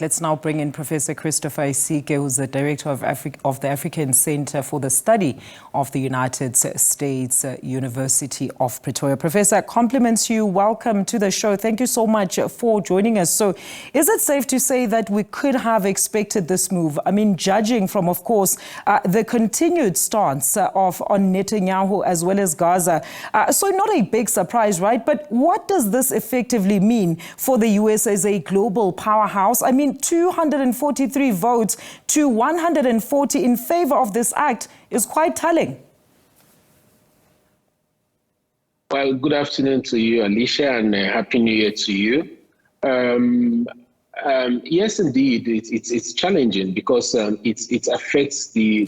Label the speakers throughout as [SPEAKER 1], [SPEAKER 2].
[SPEAKER 1] Let's now bring in Professor Christopher Isike, who's the director of the African Center for the Study of the United States, University of Pretoria. Professor, compliments you. Welcome to the show. Thank you so much for joining us. So is it safe to say that we could have expected this move? I mean, judging from, of course, the continued stance on Netanyahu as well as Gaza. So not a big surprise, right? But what does this effectively mean for the US as a global powerhouse? I mean, 243 votes to 140 in favor of this act is quite telling.
[SPEAKER 2] Well, good afternoon to you, Alicia, and Happy New Year to you. Yes, indeed, it's challenging because it affects the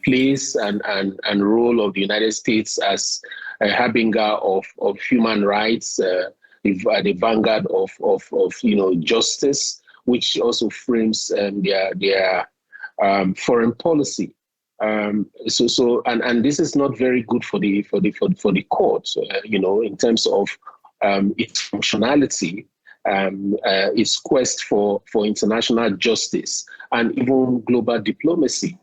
[SPEAKER 2] place and role of the United States as a harbinger of human rights, the vanguard of justice, which also frames their foreign policy. And this is not very good for the court, in terms of its functionality, its quest for international justice and even global diplomacy.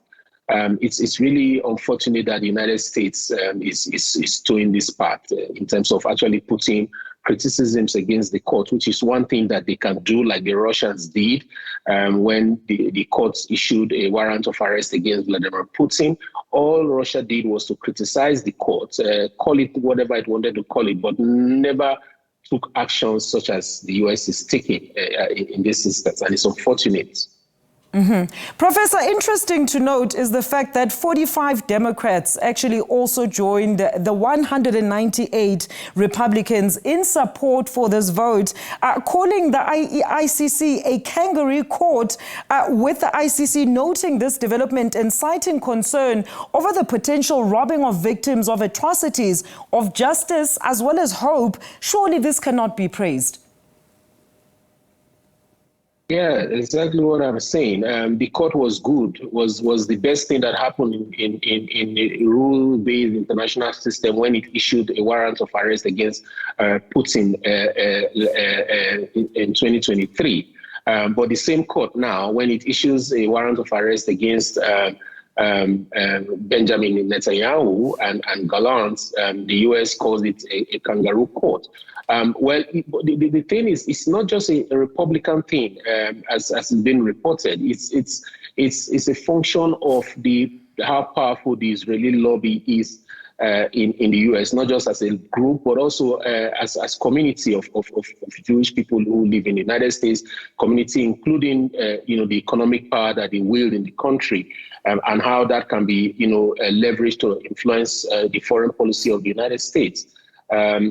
[SPEAKER 2] It's really unfortunate that the United States is doing this part in terms of actually putting criticisms against the court, which is one thing that they can do, like the Russians did when the courts issued a warrant of arrest against Vladimir Putin. All Russia did was to criticize the court, call it whatever it wanted to call it, but never took actions such as the US is taking in this instance, and it's unfortunate.
[SPEAKER 1] Professor, interesting to note is the fact that 45 Democrats actually also joined the 198 Republicans in support for this vote, calling the ICC a kangaroo court, with the ICC noting this development and citing concern over the potential robbing of victims of atrocities of justice as well as hope. Surely this cannot be praised.
[SPEAKER 2] Yeah, exactly what I'm saying. The court was good, was the best thing that happened in the rule-based international system when it issued a warrant of arrest against Putin in 2023. But the same court now, when it issues a warrant of arrest against Benjamin Netanyahu and Gallant, the US calls it a kangaroo court. Well, the thing is, it's not just a Republican thing, as has been reported. It's a function of how powerful the Israeli lobby is in the US, not just as a group, but also as community of Jewish people who live in the United States, community, including the economic power that they wield in the country, and how that can be leveraged to influence the foreign policy of the United States.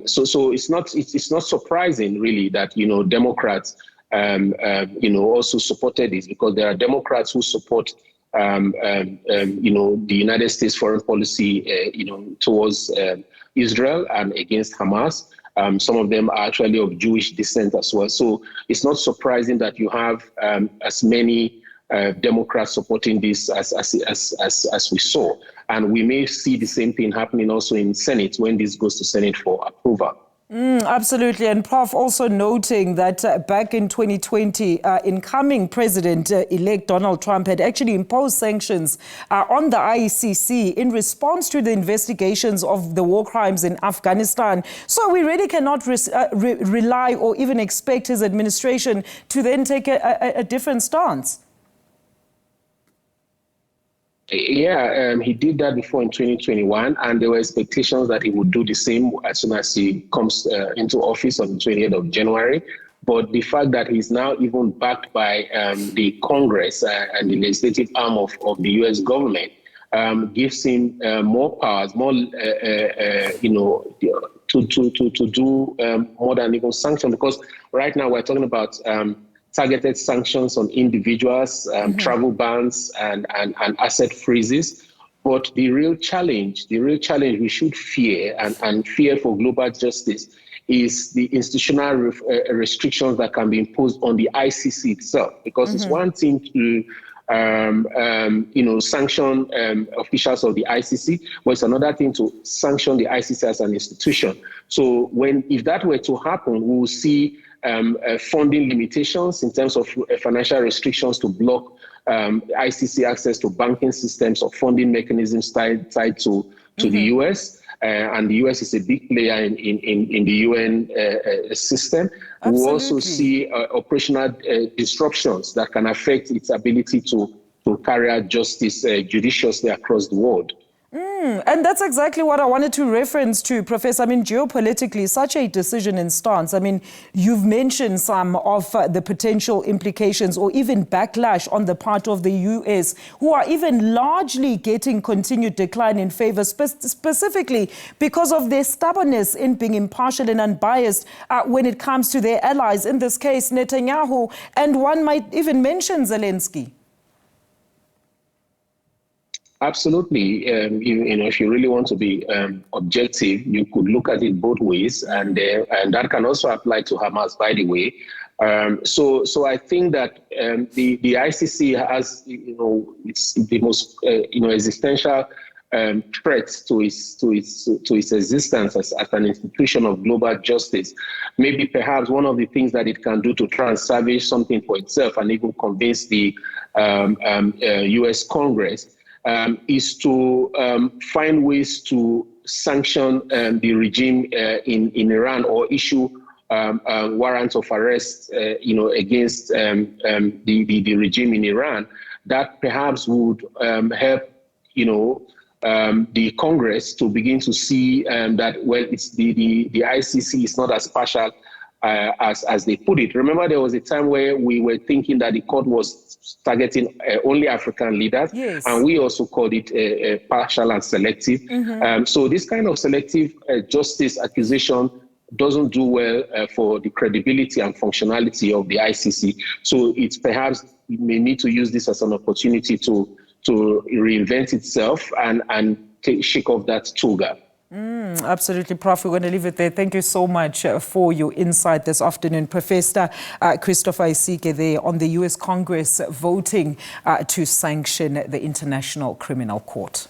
[SPEAKER 2] So it's not surprising really that Democrats also supported this, because there are Democrats who support the United States foreign policy towards Israel and against Hamas. Some of them are actually of Jewish descent as well. So it's not surprising that you have as many Democrats supporting this as we saw. And we may see the same thing happening also in Senate when this goes to Senate for approval.
[SPEAKER 1] Absolutely. And Prof, also noting that back in 2020, incoming President-elect Donald Trump had actually imposed sanctions on the ICC in response to the investigations of the war crimes in Afghanistan. So we really cannot rely or even expect his administration to then take a different stance.
[SPEAKER 2] Yeah, he did that before in 2021, and there were expectations that he would do the same as soon as he comes into office on the 28th of January. But the fact that he's now even backed by the Congress and the legislative arm of the U.S. government gives him more powers, more, to do more than even sanction. Because right now we're talking about targeted sanctions on individuals, travel bans, and asset freezes. But the real challenge we should fear and fear for global justice is the institutional restrictions that can be imposed on the ICC itself. Because it's one thing to sanction officials of the ICC, but it's another thing to sanction the ICC as an institution. So if that were to happen, we will see funding limitations in terms of financial restrictions to block ICC access to banking systems or funding mechanisms tied to the US. And the US is a big player in the UN system.
[SPEAKER 1] Absolutely.
[SPEAKER 2] We also see operational disruptions that can affect its ability to carry out justice judiciously across the world.
[SPEAKER 1] And that's exactly what I wanted to reference to, Professor. I mean, geopolitically, such a decision and stance. I mean, you've mentioned some of the potential implications or even backlash on the part of the US, who are even largely getting continued decline in favor, specifically because of their stubbornness in being impartial and unbiased when it comes to their allies, in this case, Netanyahu, and one might even mention Zelensky.
[SPEAKER 2] Absolutely. If you really want to be objective, you could look at it both ways, and that can also apply to Hamas, by the way. So I think that the ICC has, it's the most existential threat to its existence as an institution of global justice. Maybe perhaps one of the things that it can do to try and salvage something for itself and even convince the US Congress is to find ways to sanction the regime in Iran, or issue warrants of arrest, against the regime in Iran. That perhaps would help, the Congress to begin to see that, well, it's the ICC is not as partial as they put it. Remember, there was a time where we were thinking that the court was targeting only African leaders,
[SPEAKER 1] yes,
[SPEAKER 2] and we also called it partial and selective. So this kind of selective justice accusation doesn't do well for the credibility and functionality of the ICC. So it's perhaps it may need to use this as an opportunity to reinvent itself and shake off that toga.
[SPEAKER 1] Absolutely, Prof. We're going to leave it there. Thank you so much for your insight this afternoon. Professor Christopher Isike there on the US Congress voting to sanction the International Criminal Court.